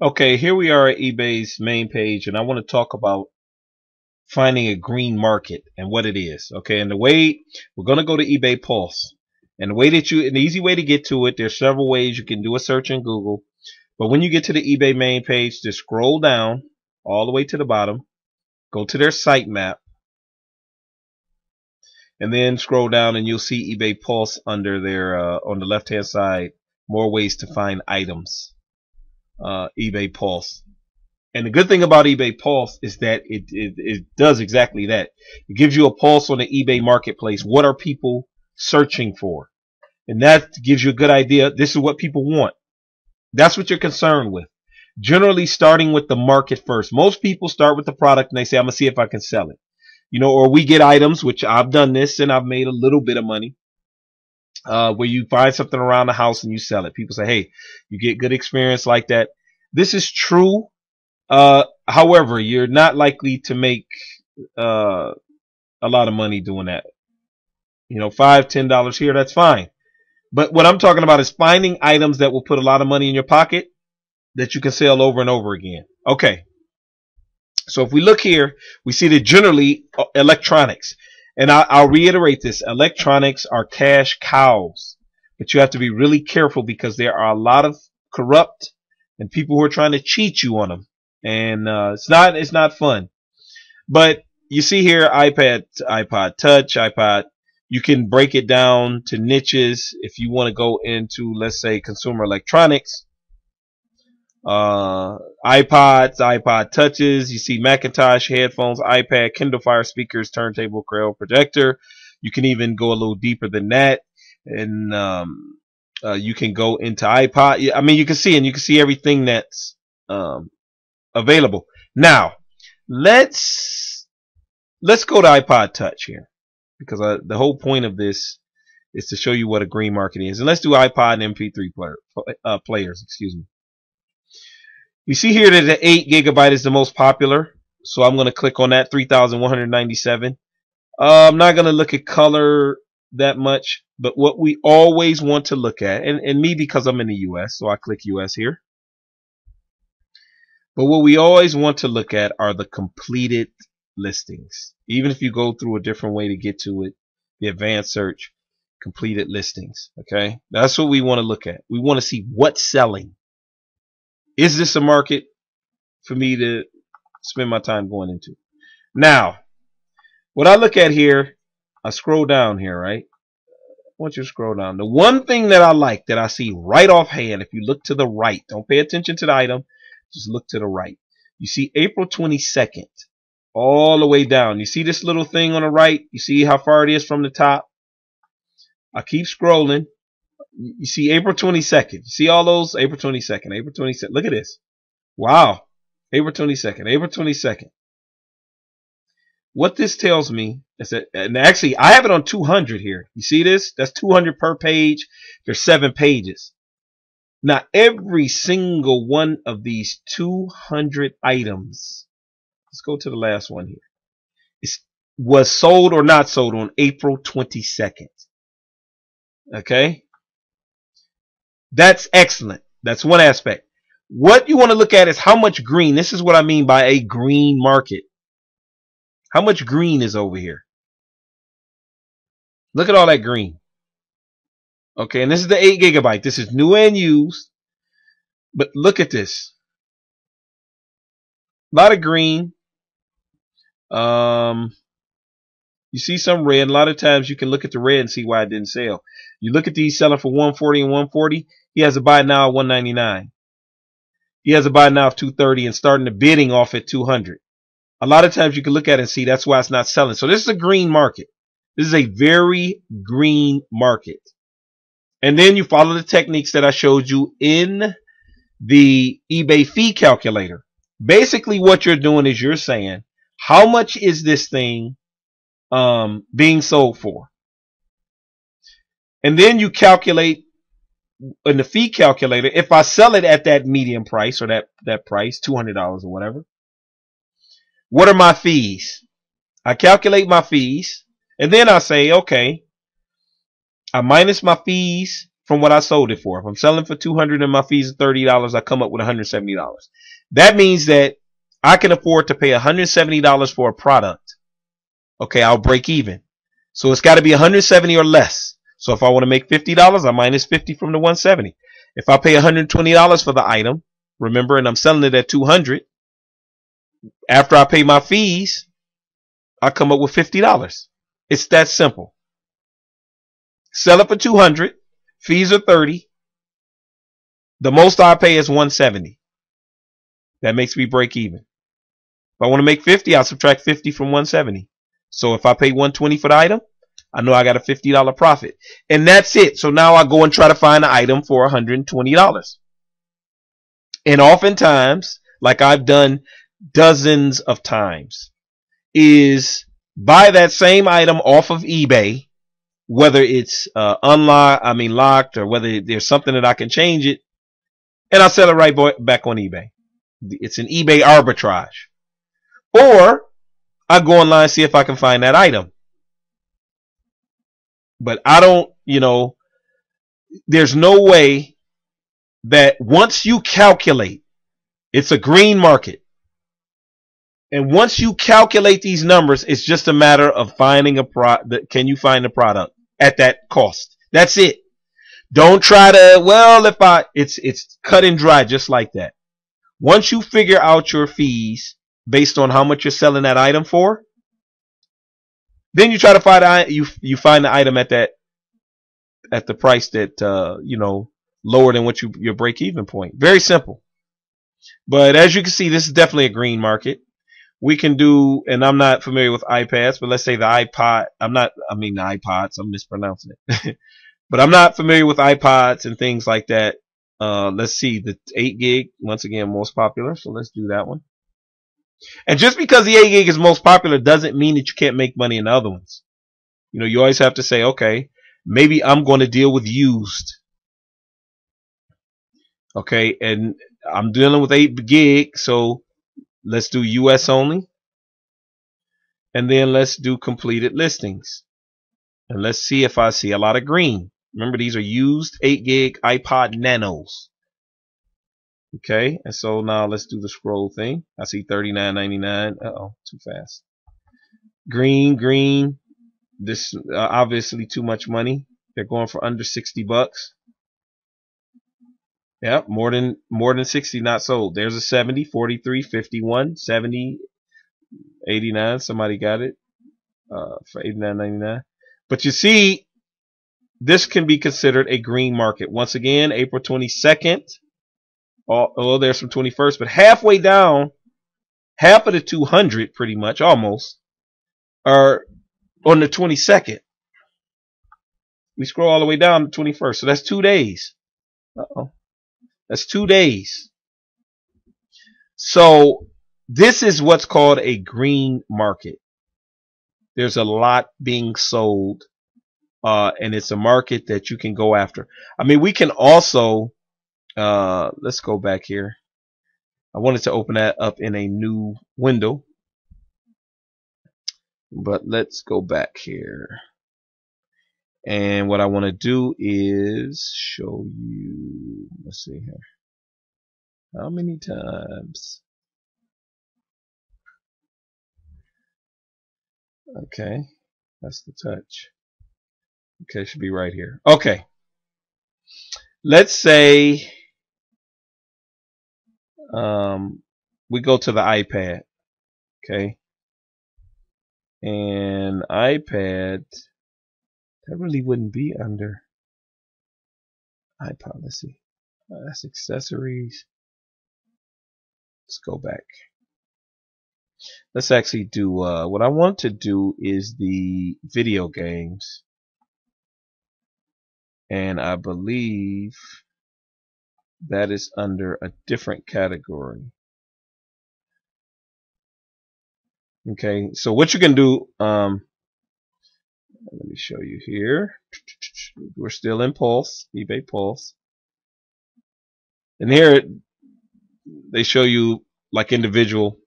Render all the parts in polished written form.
Okay, here we are at eBay's main page, and I want to talk about finding a green market and what it is. Okay, and the way we're going to go to eBay Pulse, and an easy way to get to it, there's several ways you can do a search in Google. But when you get to the eBay main page, just scroll down all the way to the bottom, go to their sitemap, and then scroll down, and you'll see eBay Pulse under there on the left hand side. More ways to find items. eBay Pulse. And the good thing about eBay Pulse is that it does exactly that. It gives you a pulse on the eBay marketplace. What are people searching for? And that gives you a good idea. This is what people want. That's what you're concerned with. Generally starting with the market first. Most people start with the product and they say, I'm going to see if I can sell it. Or we get items, which I've done this and I've made a little bit of money, where you find something around the house and you sell it. People say, hey, you get good experience like that. This is true. However, you're not likely to make a lot of money doing that. $5, $10 here, that's fine. But what I'm talking about is finding items that will put a lot of money in your pocket that you can sell over and over again. Okay. So if we look here, we see that generally electronics, and I'll reiterate this, electronics are cash cows, but you have to be really careful because there are a lot of corrupt and people who are trying to cheat you on them. And it's not fun. But you see here, iPod Touch, iPod. You can break it down to niches if you want to go into, let's say, consumer electronics. iPods, iPod Touches. You see Macintosh, headphones, iPad, Kindle Fire speakers, turntable, Braille projector. You can even go a little deeper than that, and you can go into iPod. I mean, you can see everything that's available. Now, let's go to iPod Touch here, because the whole point of this is to show you what a green market is. And let's do iPod and MP3 players. Excuse me. You see here that the 8 gigabyte is the most popular, so I'm going to click on that, 3,197. I'm not going to look at color that much, but what we always want to look at, and me because I'm in the US, so I click US here. But what we always want to look at are the completed listings. Even if you go through a different way to get to it, the advanced search, completed listings. Okay, that's what we want to look at. We want to see what's selling. Is this a market for me to spend my time going into? Now, what I look at here, I scroll down here, right? I want you to scroll down. The one thing that I like, that I see right offhand, if you look to the right, don't pay attention to the item, just look to the right. You see April 22nd, all the way down. You see this little thing on the right? You see how far it is from the top? I keep scrolling. You see April 22nd. You see all those? April 22nd, April 22nd. Look at this. Wow. April 22nd, April 22nd. What this tells me is that, and actually I have it on 200 here. You see this? That's 200 per page. There's 7 pages. Now every single one of these 200 items, let's go to the last one here, was sold or not sold on April 22nd. Okay? That's excellent. That's one aspect. What you want to look at is how much green. This is what I mean by a green market. How much green is over here? Look at all that green. Okay, and this is the 8 gigabyte. This is new and used. But look at this. A lot of green. You see some red. A lot of times you can look at the red and see why it didn't sell. You look at these selling for 140 and 140. He has a buy now at 199. He has a buy now of 230 and starting the bidding off at 200. A lot of times you can look at it and see that's why it's not selling. So this is a green market. This is a very green market. And then you follow the techniques that I showed you in the eBay fee calculator. Basically what you're doing is you're saying, how much is this thing being sold for? And then you calculate in the fee calculator, if I sell it at that medium price, or that price, $200 or whatever, what are my fees? I calculate my fees, and then I say, okay, I minus my fees, from what I sold it for. If I'm selling for $200 and my fees are $30, I come up with $170. That means that I can afford to pay $170 for a product. Okay, I'll break even. So it's got to be $170 or less. So if I want to make $50, I minus 50 from the 170. If I pay $120 for the item, remember, and I'm selling it at $200, after I pay my fees, I come up with $50. It's that simple. Sell it for $200, fees are $30. The most I pay is $170. That makes me break even. If I want to make $50, I'll subtract 50 from $170. So if I pay $120 for the item, I know I got a $50 profit. And that's it. So now I go and try to find an item for $120. And oftentimes, like I've done dozens of times, is buy that same item off of eBay, whether it's locked, or whether there's something that I can change it, and I'll sell it right back on eBay. It's an eBay arbitrage. Or I go online and see if I can find that item. But I don't, there's no way that once you calculate, it's a green market. And once you calculate these numbers, it's just a matter of finding can you find the product at that cost? That's it. Don't try to, it's cut and dry just like that. Once you figure out your fees based on how much you're selling that item for, then you try to find you find the item at the price that lower than what your break even point. Very simple. But as you can see, this is definitely a green market. We can do, and I'm not familiar with iPads, but let's say the iPod. The iPods. I'm mispronouncing it. But I'm not familiar with iPods and things like that. Let's see, the 8 gig, once again, most popular. So let's do that one. And just because the 8 gig is most popular doesn't mean that you can't make money in the other ones. You always have to say, okay, maybe I'm going to deal with used. Okay, and I'm dealing with 8 gig, so let's do US only. And then let's do completed listings. And let's see if I see a lot of green. Remember, these are used 8 gig iPod Nanos. Okay, and so now let's do the scroll thing. I see $39.99. Uh-oh, too fast. Green. This obviously too much money. They're going for under $60. Yeah, more than 60 not sold. There's a 70, 43, 51, 70, 89. Somebody got it for $89.99. But you see, this can be considered a green market. Once again, April 22nd. Oh, there's some 21st, but halfway down, half of the 200 pretty much, almost, are on the 22nd. We scroll all the way down to 21st. So that's 2 days. Uh-oh. That's 2 days. So this is what's called a green market. There's a lot being sold, and it's a market that you can go after. I mean, we can also, let's go back here. I wanted to open that up in a new window, but let's go back here. And what I want to do is show you, let's see here. How many times? Okay, that's the touch. Okay, it should be right here. Okay. Let's say we go to the iPad. Okay. And iPad, that really wouldn't be under iPod. Let's see. That's accessories. Let's go back. Let's actually do, what I want to do is the video games. And I believe that is under a different category. Okay, so what you can do, let me show you here. We're still in Pulse, eBay Pulse. And here they show you like individual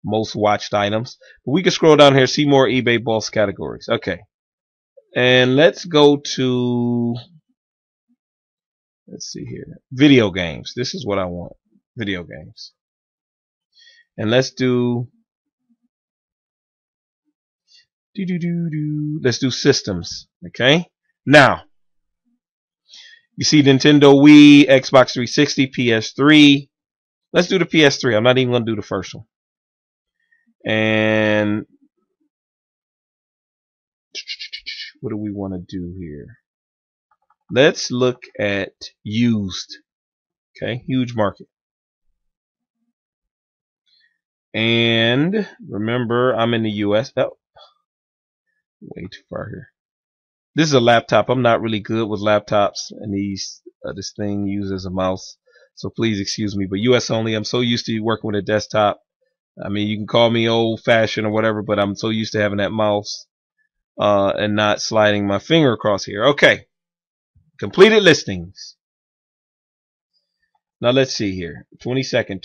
most watched items. But we can scroll down here, see more eBay Pulse categories. Okay. And let's go to Let's see here. Video games. This is what I want. Video games. And let's do let's do systems. Okay. Now, you see Nintendo Wii, Xbox 360, PS3. Let's do the PS3. I'm not even going to do the first one. And what do we want to do here? Let's look at used. Okay, huge market. And remember, I'm in the US. Oh, way too far here. This is a laptop. I'm not really good with laptops, and this thing uses a mouse. So please excuse me, but US only. I'm so used to working with a desktop. I mean, you can call me old-fashioned or whatever, but I'm so used to having that mouse and not sliding my finger across here. Okay, completed listings. Now let's see here. 22nd.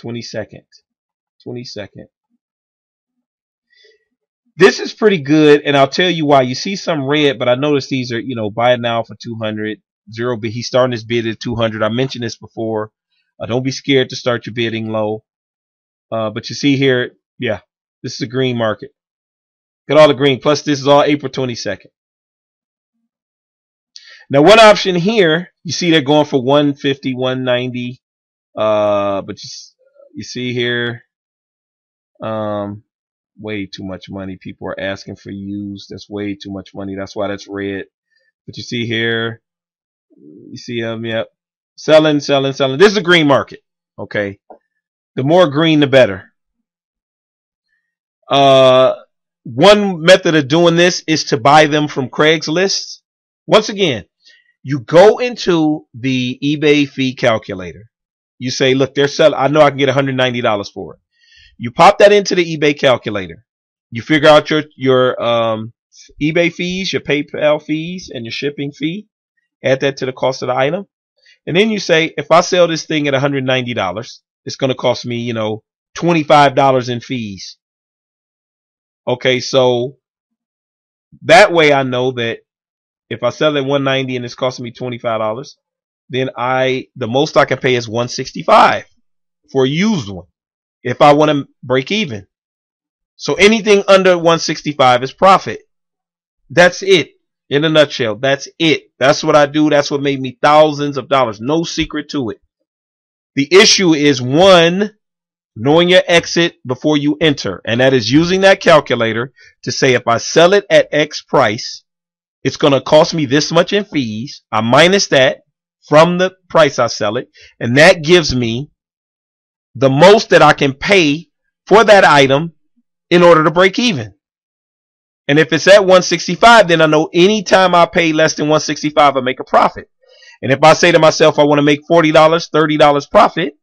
This is pretty good, and I'll tell you why. You see some red, but I noticed these are, buy it now for 200. Zero bid. He's starting his bid at 200. I mentioned this before. Don't be scared to start your bidding low. But you see here, yeah, this is a green market. Got all the green. Plus, this is all April 22nd. Now, one option here, you see they're going for 150, 190. But you see here, way too much money. People are asking for used. That's way too much money. That's why that's red. But you see here, you see them, yep. Selling. This is a green market. Okay. The more green, the better. One method of doing this is to buy them from Craigslist. Once again, you go into the eBay fee calculator. You say, look, they're selling. I know I can get $190 for it. You pop that into the eBay calculator. You figure out your eBay fees, your PayPal fees, and your shipping fee. Add that to the cost of the item. And then you say, if I sell this thing at $190, it's going to cost me, $25 in fees. Okay, so that way I know that if I sell it at $190 and it's costing me $25, then the most I can pay is $165 for a used one if I want to break even. So anything under $165 is profit. That's it. In a nutshell, that's it. That's what I do. That's what made me thousands of dollars. No secret to it. The issue is, one, knowing your exit before you enter. And that is using that calculator to say, if I sell it at X price, it's going to cost me this much in fees. I minus that from the price I sell it. And that gives me the most that I can pay for that item in order to break even. And if it's at $165, then I know anytime I pay less than $165, I make a profit. And if I say to myself, I want to make $40, $30 profit,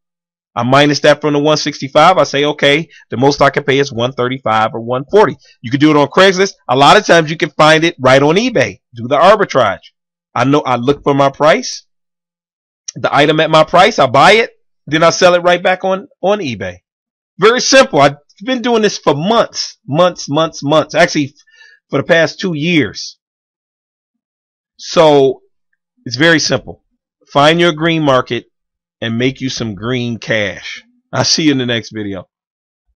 I minus that from the $165. I say, okay, the most I can pay is $135 or $140. You can do it on Craigslist. A lot of times you can find it right on eBay. Do the arbitrage. I know I look for my price, the item at my price, I buy it, then I sell it right back on eBay. Very simple. I've been doing this for months. Actually, for the past 2 years. So it's very simple. Find your green market and make you some green cash. I'll see you in the next video.